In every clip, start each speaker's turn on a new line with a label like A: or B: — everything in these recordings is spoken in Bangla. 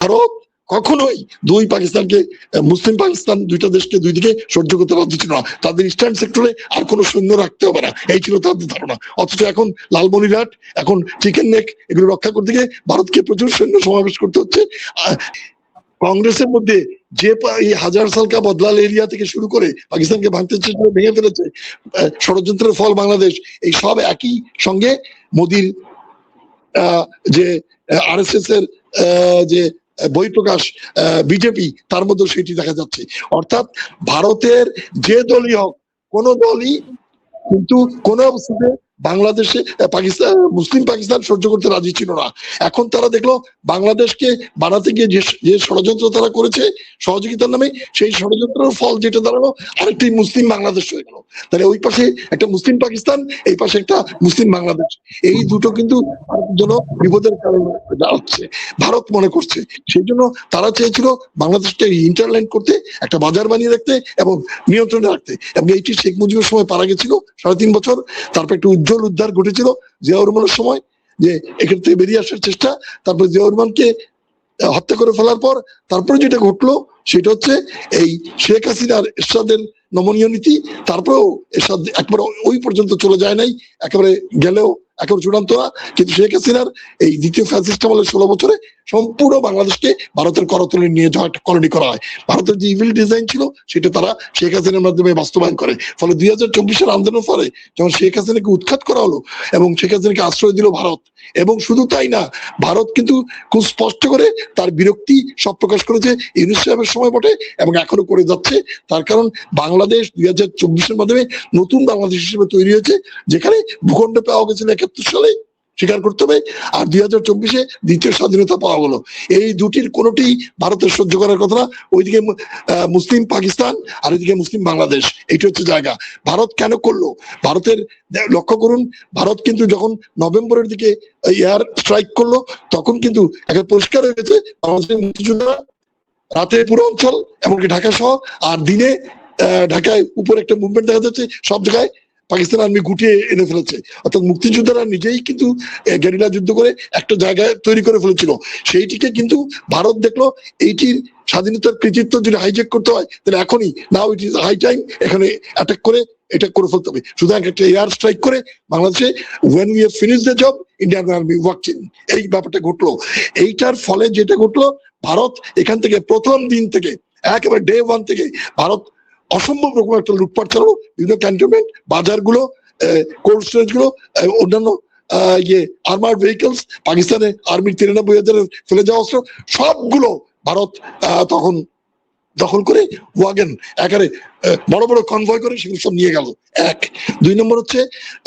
A: ভারত কখনোই দুই পাকিস্তানকে, মুসলিম পাকিস্তান দুইটা দেশকে দুই দিকে সহ্য করতে রাজি ছিল না। তাদের ইস্টার্ন সেক্টরে আর কোনো সৈন্য রাখতে হবে না, এই ছিল তাদের ধারণা। অথচ এখন লালমনিরহাট, এখন চিকেন নেক, এগুলো রক্ষা করতে গিয়ে ভারতকে প্রচুর সৈন্য সমাবেশ করতে হচ্ছে। কংগ্রেসের মধ্যে যে এই হাজার সালকা বদলাল এরিয়া থেকে শুরু করে পাকিস্তানকে ভাঙতে ভেঙে ফেলেছে, ষড়যন্ত্রের ফল বাংলাদেশ, এই সব একই সঙ্গে মোদির যে আরএসএস এর যে বই প্রকাশ বিজেপি, তার মধ্যে সেটি দেখা যাচ্ছে। অর্থাৎ ভারতের যে দলই হোক, কোন দলই কিন্তু কোন অবস্থাতে বাংলাদেশে পাকিস্তান, মুসলিম পাকিস্তান সহ্য করতে রাজি ছিল না। এখন তারা দেখলো বাংলাদেশকে বানাতে গিয়ে যে ষড়যন্ত্র তারা করেছে সহযোগিতার নামে, সেই ষড়যন্ত্রের ফল যেটা দাঁড়ালো আরেকটি মুসলিম বাংলাদেশ হয়ে গেল। তাহলে ওই পাশে একটা মুসলিম পাকিস্তান, এই পাশে একটা মুসলিম বাংলাদেশ, এই দুটো কিন্তু ভারতের জন্য বিপদের কারণ দাঁড়াচ্ছে ভারত মনে করছে। সেই জন্য তারা চেয়েছিল বাংলাদেশকে ইন্টারল্যান্ড করতে, একটা বাজার বানিয়ে রাখতে এবং নিয়ন্ত্রণে রাখতে। এবং এইটি শেখ মুজিবের সময় পারা গেছিল 3.5 বছর। তারপর একটু উজ্জ্বল উদ্ধার ঘটেছিল জিয়াউর রহমানের সময়, যে এখান থেকে বেরিয়ে আসার চেষ্টা। তারপর জিয়াউর রহমানকে হত্যা করে ফেলার পর তারপরে যেটা ঘটলো সেটা হচ্ছে এই শেখ হাসিনার এরশাদের নমনীয় নীতি। তারপরেও এরশাদ একবার ওই পর্যন্ত চলে যায় নাই, একেবারে গেলেও একেবারে চূড়ান্ত না। কিন্তু শেখ হাসিনার এই দ্বিতীয় ফ্যাসিস্ট আমলের 16 বছরে সম্পূর্ণ বাংলাদেশকে ভারতের করতলে নিয়ে যাওয়া একটা কলোনি করা হয়। ভারতের যে ইভিল ডিজাইন ছিল সেটা তারা শেখ হাসিনার মাধ্যমে বাস্তবায়ন করে। ফলে 2024 আন্দোলনের পরে যখন শেখ হাসিনাকে উৎখাত করা হলো এবং শেখ হাসিনাকে আশ্রয় দিল ভারত, এবং শুধু তাই না, ভারত কিন্তু খুব স্পষ্ট করে তার বিরক্তি সব প্রকাশ করেছে ইউনূস সাহেবের সময় বটে, এবং এখনো করে যাচ্ছে। তার কারণ বাংলাদেশ 2024 মাধ্যমে নতুন বাংলাদেশ হিসেবে তৈরি হয়েছে, যেখানে ভূখণ্ড পাওয়া গেছিল 71 সালে, স্বীকার করতে হবে, আর 2024 দ্বিতীয় স্বাধীনতা পাওয়া গেল। এই দুটির কোনোটি ভারতের সহ্য করার কথা না। ওইদিকে মুসলিম পাকিস্তান আর ওইদিকে মুসলিম বাংলাদেশ, এইটা হচ্ছে জায়গা। ভারত কেন করলো? ভারতের লক্ষ্য করুন, ভারত কিন্তু যখন নভেম্বরের দিকে এয়ার স্ট্রাইক করলো, তখন কিন্তু একটা পরিষ্কার হয়ে গেছে বাংলাদেশের মুক্তিযোদ্ধারা রাতে পুরো অঞ্চল, এমনকি ঢাকা সহ, আর দিনে ঢাকায় উপরে একটা মুভমেন্ট দেখা যাচ্ছে, সব জায়গায় পাকিস্তান আর্মি গুটিয়ে এনে ফেলেছে। অর্থাৎ মুক্তিযোদ্ধারা নিজেই কিন্তু গেরিলা যুদ্ধ করে একটা জায়গায় তৈরি করে ফেলেছিল। সেইটিকে কিন্তু ভারত দেখলো এইটির স্বাধীনতার কৃতিত্ব যদি হাইজ্যাক করতে হয়, তাহলে এখনই, নাও ইট ইজ হাই টাইম, এখানে অ্যাটাক করে এটা করে ফেলতে হবে। সুতরাং একটা এয়ার স্ট্রাইক করে বাংলাদেশে when we have finished the job, Indian Army walked in, এই ব্যাপারটা ঘটলো। এইটার ফলে যেটা ঘটলো, ভারত এখান থেকে প্রথম দিন থেকে, একেবারে ডে 1 থেকে ভারত অসম্ভব রকম একটা লুটপাট চালানো। বিভিন্ন ক্যান্টনমেন্ট, বাজারগুলো, কোল্ড স্টোরেজ গুলো, অন্যান্য আর্মার্ড ভেহিকলস, পাকিস্তানে আর্মির 93,000 ফেলে যাওয়া অস্ত্র, সবগুলো ভারত তখন দখল করে ওয়াগন একারে বড় বড় কনভয় করে সেগুলো সব নিয়ে গেল। 1 2 নম্বর হচ্ছে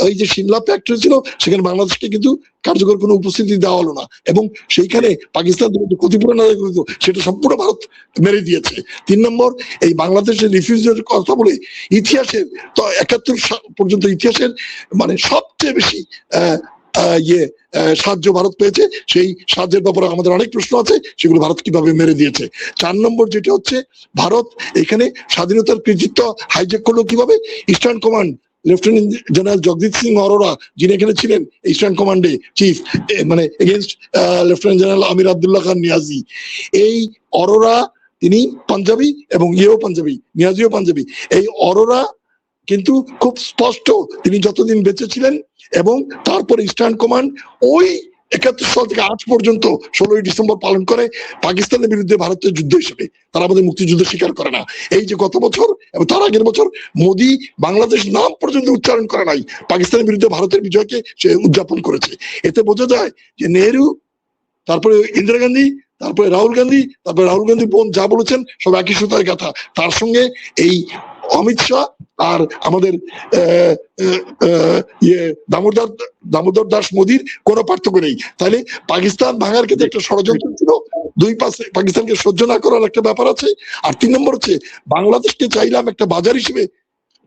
A: ওই যে সিমলা প্যাক্ট হয়েছিল, সেখানে বাংলাদেশকে কিন্তু কার্যকর কোনো উপস্থিতি দেওয়া হলো না, এবং সেইখানে পাকিস্তান যে ক্ষতিপূরণ আদায় করেছিল সেটা সম্পূর্ণ ভারত মেরে দিয়েছে। 3 নম্বর, এই বাংলাদেশের রিফিউজির কথা বলে ইতিহাসের তো 71 পর্যন্ত ইতিহাসের মানে সবচেয়ে বেশি সাহায্য ভারত পেয়েছে। সেই সাহায্যের ব্যাপারে আমাদের অনেক প্রশ্ন আছে, সেগুলো ভারত কিভাবে মেরে দিয়েছে। 4 নম্বর যেটা হচ্ছে, ভারত এখানে স্বাধীনতার কৃতিত্ব হাইজ্যাক করলো কিভাবে? Eastern command, lieutenant general Jagdeep Singh Aurora, যিনি এখানে ছিলেন ইস্টার্ন কমান্ডে চিফ, মানে against lieutenant general Amir Abdullah Khan Niazi. এই অরোরা, তিনি পাঞ্জাবি এবং ইয়েও পাঞ্জাবি, নিয়াজিও পাঞ্জাবি। এই অরোরা কিন্তু খুব স্পষ্ট, তিনি যতদিন বেঁচে ছিলেন, এবং তারপর ইস্টার্ন কমান্ড ওই 71 সাল থেকে আজ পর্যন্ত 16ই ডিসেম্বর পালন করে পাকিস্তানের বিরুদ্ধে ভারতের যুদ্ধ হিসেবে। তারা আমাদের মুক্তিযুদ্ধ স্বীকার করে না। এই যে গত বছর এবং তার আগের বছর মোদী বাংলাদেশ নাম পর্যন্ত উচ্চারণ করে নাই, পাকিস্তানের বিরুদ্ধে ভারতের বিজয়কে সে উদযাপন করেছে। এতে বোঝা যায় যে নেহেরু, তারপরে ইন্দিরা গান্ধী, তারপরে রাহুল গান্ধী, তারপরে রাহুল গান্ধী বোন যা বলেছেন সব একই সুতায় গাথা। তার সঙ্গে এই অমিত শাহ আর আমাদের দামোদর দাস মোদীর কোনো পার্থক্য নেই। তাহলে পাকিস্তান ভাঙার ক্ষেত্রে একটা ষড়যন্ত্র ছিল, দুই পাশে পাকিস্তানকে সহ্য না করার একটা ব্যাপার আছে। আর 3 নম্বর হচ্ছে, বাংলাদেশকে চাইলাম একটা বাজার হিসেবে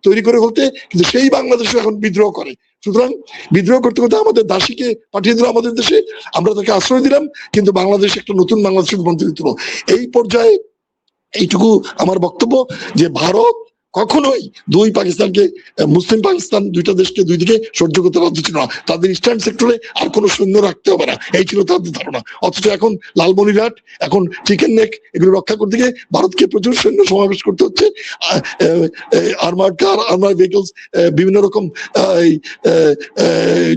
A: তৈরি করে ফেলতে, কিন্তু সেই বাংলাদেশ এখন বিদ্রোহ করে। সুতরাং বিদ্রোহ করতে করতে আমাদের দাসীকে পাঠিয়ে দিল আমাদের দেশে, আমরা তাকে আশ্রয় দিলাম, কিন্তু বাংলাদেশ একটা নতুন বাংলাদেশে রূপান্তরিত হলো। এই পর্যায়ে এইটুকু আমার বক্তব্য যে ভারত কখনোই দুই পাকিস্তানকে মুসলিম পাকিস্তান দুইটা দেশকে দুই দিকে সহ্য করতে বাধ্য ছিল না। তাদের ইস্টার্ন সেক্টরে আর কোনো সৈন্য রাখতে হবে না, এই ছিল তাদের ধারণা। অথচ এখন লালমনিরহাট, এখন চিকেন নেক, এগুলো রক্ষা করতে গিয়ে ভারতকে প্রচুর সৈন্য সমাবেশ করতে হচ্ছে। আর্মার্ড কার, আর্মার্ড ভেহিকলস, বিভিন্ন রকম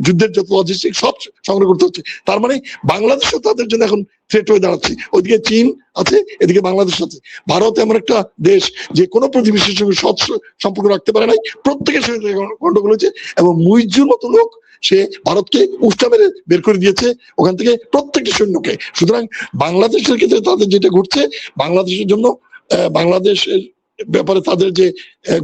A: যুদ্ধের যত লজিস্টিক সব সংগ্রহ করতে হচ্ছে। তার মানে বাংলাদেশও তাদের জন্য এখন থ্রেট হয়ে দাঁড়াচ্ছে। ওইদিকে চীন আছে, এদিকে বাংলাদেশ আছে। ভারত এমন একটা দেশ যে কোনো প্রতিবেশীর সঙ্গে সৎ সম্পর্ক রাখতে পারে নাই, প্রত্যেকের সঙ্গে গন্ডগোল হয়েছে। এবং মুইজ্জুর মতো লোক সে ভারতকে উষ্টা মেরে বের করে দিয়েছে ওখান থেকে প্রত্যেকটি সৈন্যকে। সুতরাং বাংলাদেশের ক্ষেত্রে তাদের যেটা ঘটছে, বাংলাদেশের জন্য বাংলাদেশের ব্যাপারে তাদের যে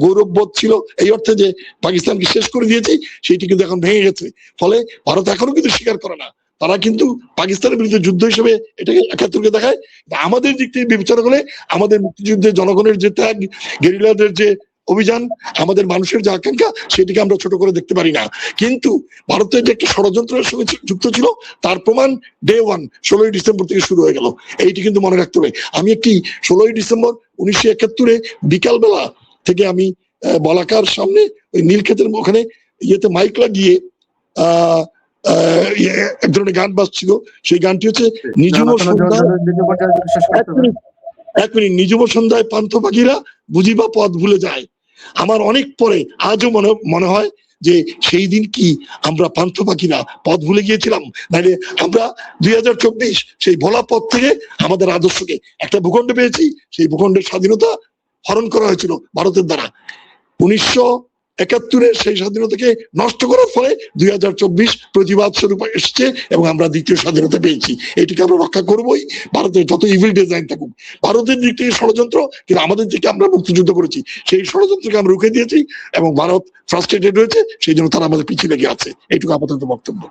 A: গৌরববোধ ছিল এই অর্থে যে পাকিস্তানকে শেষ করে দিয়েছে, সেটি কিন্তু এখন ভেঙে গেছে। ফলে ভারত এখনো কিন্তু স্বীকার করে না, তারা কিন্তু পাকিস্তানের বিরুদ্ধে যুদ্ধ হিসেবে এটাকে ৭১-কে দেখায়। আমাদের দিক থেকে বিবেচনা করে আমাদের মুক্তিযুদ্ধে জনগণের যে ত্যাগ, গেরিলাদের যে অভিযান, আমাদের মানুষের যে আকাঙ্ক্ষা, সেটিকে আমরা ছোট করে দেখতে পারি না। কিন্তু ভারতের যে একটা ষড়যন্ত্রের সঙ্গে যুক্ত ছিল, তার প্রমাণ ডে ওয়ান ১৬ই ডিসেম্বর থেকে শুরু হয়ে গেল। এইটি কিন্তু মনে রাখতে হবে। আমি একটি ১৬ই ডিসেম্বর ১৯৭১-এ বিকাল বেলা থেকে আমি বলাকার সামনে ওই নীলক্ষেতের ওখানে ইয়েতে মাইক লাগিয়ে এক ধরনের গান বাজছিল। সেই গানটি হচ্ছে নিঝুম সন্ধ্যায়, এক মিনিট, নিঝুম সন্ধ্যায় পান্থ পাখিরা বুঝিবা পথ ভুলে যায়। আমার অনেক পরে আজও মনে হয় যে সেই দিন কি আমরা পান্থ পাখিরা পথ ভুলে গিয়েছিলাম? নাহলে আমরা ২০২৪ সেই ভোলা পথ থেকে আমাদের আদর্শকে একটা ভূখণ্ড পেয়েছি, সেই ভূখণ্ডের স্বাধীনতা হরণ করা হয়েছিল ভারতের দ্বারা। ১৯৭১-এর সেই স্বাধীনতাকে নষ্ট করার ফলে ২০২৪ প্রতিবাদ স্বরূপ এসছে এবং আমরা দ্বিতীয় স্বাধীনতা পেয়েছি। এটিকে আমরা রক্ষা করবোই, ভারতের যত ইভিল ডিজাইন থাকুক। ভারতের দিক থেকে ষড়যন্ত্র, কিন্তু আমাদের দিকে আমরা মুক্তিযুদ্ধ করেছি, সেই ষড়যন্ত্রকে আমরা রুখে দিয়েছি এবং ভারত ফ্রাস্ট্রেটেড হয়েছে, সেই জন্য তারা আমাদের পিছিয়ে লেগে আছে। এইটুকু আপাতত বক্তব্য।